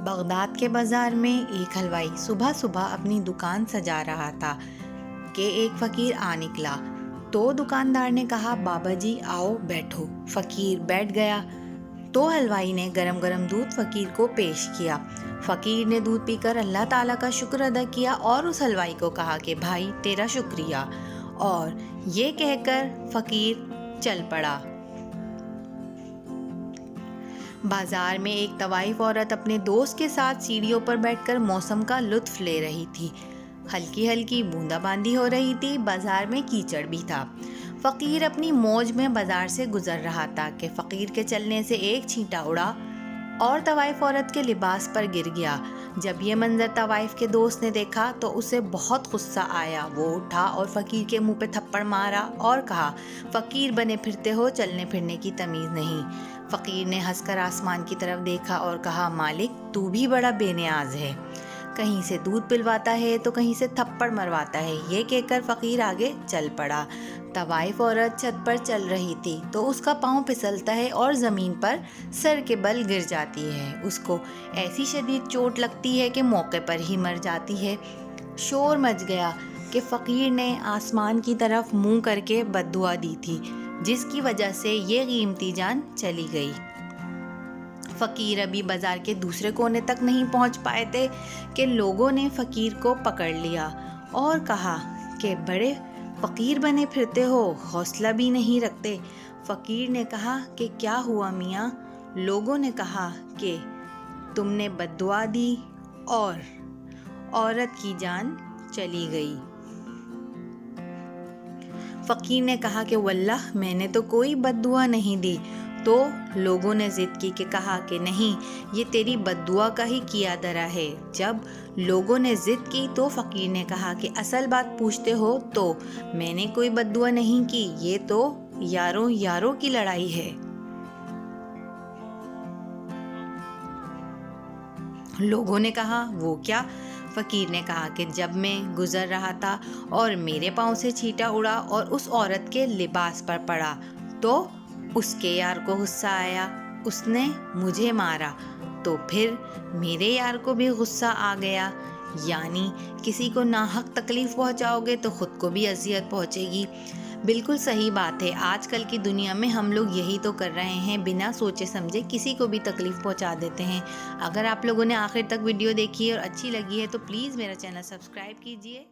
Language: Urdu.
بغداد کے بازار میں ایک حلوائی صبح صبح اپنی دکان سجا رہا تھا کہ ایک فقیر آ نکلا۔ تو دکاندار نے کہا، بابا جی آؤ بیٹھو۔ فقیر بیٹھ گیا تو حلوائی نے گرم گرم دودھ فقیر کو پیش کیا۔ فقیر نے دودھ پی کر اللہ تعالیٰ کا شکر ادا کیا اور اس حلوائی کو کہا کہ بھائی تیرا شکریہ، اور یہ کہہ کر فقیر چل پڑا۔ بازار میں ایک طوائف عورت اپنے دوست کے ساتھ سیڑھیوں پر بیٹھ کر موسم کا لطف لے رہی تھی۔ ہلکی ہلکی بوندا باندی ہو رہی تھی، بازار میں کیچڑ بھی تھا۔ فقیر اپنی موج میں بازار سے گزر رہا تھا کہ فقیر کے چلنے سے ایک چھینٹا اڑا اور طوائف عورت کے لباس پر گر گیا۔ جب یہ منظر طوائف کے دوست نے دیکھا تو اسے بہت غصہ آیا۔ وہ اٹھا اور فقیر کے منہ پہ تھپڑ مارا اور کہا، فقیر بنے پھرتے ہو، چلنے پھرنے کی تمیز نہیں۔ فقیر نے ہنس کر آسمان کی طرف دیکھا اور کہا، مالک تو بھی بڑا بے نیاز ہے، کہیں سے دودھ پلواتا ہے تو کہیں سے تھپڑ مرواتا ہے۔ یہ کہہ کر فقیر آگے چل پڑا۔ طوائف عورت چھت پر چل رہی تھی تو اس کا پاؤں پھسلتا ہے اور زمین پر سر کے بل گر جاتی ہے۔ اس کو ایسی شدید چوٹ لگتی ہے کہ موقع پر ہی مر جاتی ہے۔ شور مچ گیا کہ فقیر نے آسمان کی طرف منہ کر کے بد دعا دی تھی، جس کی وجہ سے یہ قیمتی جان چلی گئی۔ فقیر ابھی بازار کے دوسرے کونے تک نہیں پہنچ پائے تھے کہ لوگوں نے فقیر کو پکڑ لیا اور کہا کہ بڑے فقیر بنے پھرتے ہو، حوصلہ بھی نہیں رکھتے۔ فقیر نے کہا کہ کیا ہوا میاں؟ لوگوں نے کہا کہ تم نے بد دعا دی اور عورت کی جان چلی گئی۔ فقیر نے کہا کہ واللہ میں نے تو کوئی بد دعا نہیں دی۔ تو لوگوں نے ضد کی کہ کہا کہ نہیں، یہ تیری بد دعا کا ہی کیا درا ہے۔ جب لوگوں نے ضد کی تو فقیر نے کہا کہ اصل بات پوچھتے ہو تو میں نے کوئی بد دعا نہیں کی، یہ تو یاروں یاروں کی لڑائی ہے۔ لوگوں نے کہا وہ کیا؟ فقیر نے کہا کہ جب میں گزر رہا تھا اور میرے پاؤں سے چھینٹا اڑا اور اس عورت کے لباس پر پڑا تو اس کے یار کو غصہ آیا، اس نے مجھے مارا، تو پھر میرے یار کو بھی غصہ آ گیا۔ یعنی کسی کو ناحق تکلیف پہنچاؤ گے تو خود کو بھی اذیت پہنچے گی۔ بالکل صحیح بات ہے، آج کل کی دنیا میں ہم لوگ یہی تو کر رہے ہیں، بنا سوچے سمجھے کسی کو بھی تکلیف پہنچا دیتے ہیں۔ اگر آپ لوگوں نے آخر تک ویڈیو دیکھی ہے اور اچھی لگی ہے تو پلیز میرا چینل سبسکرائب کیجیے۔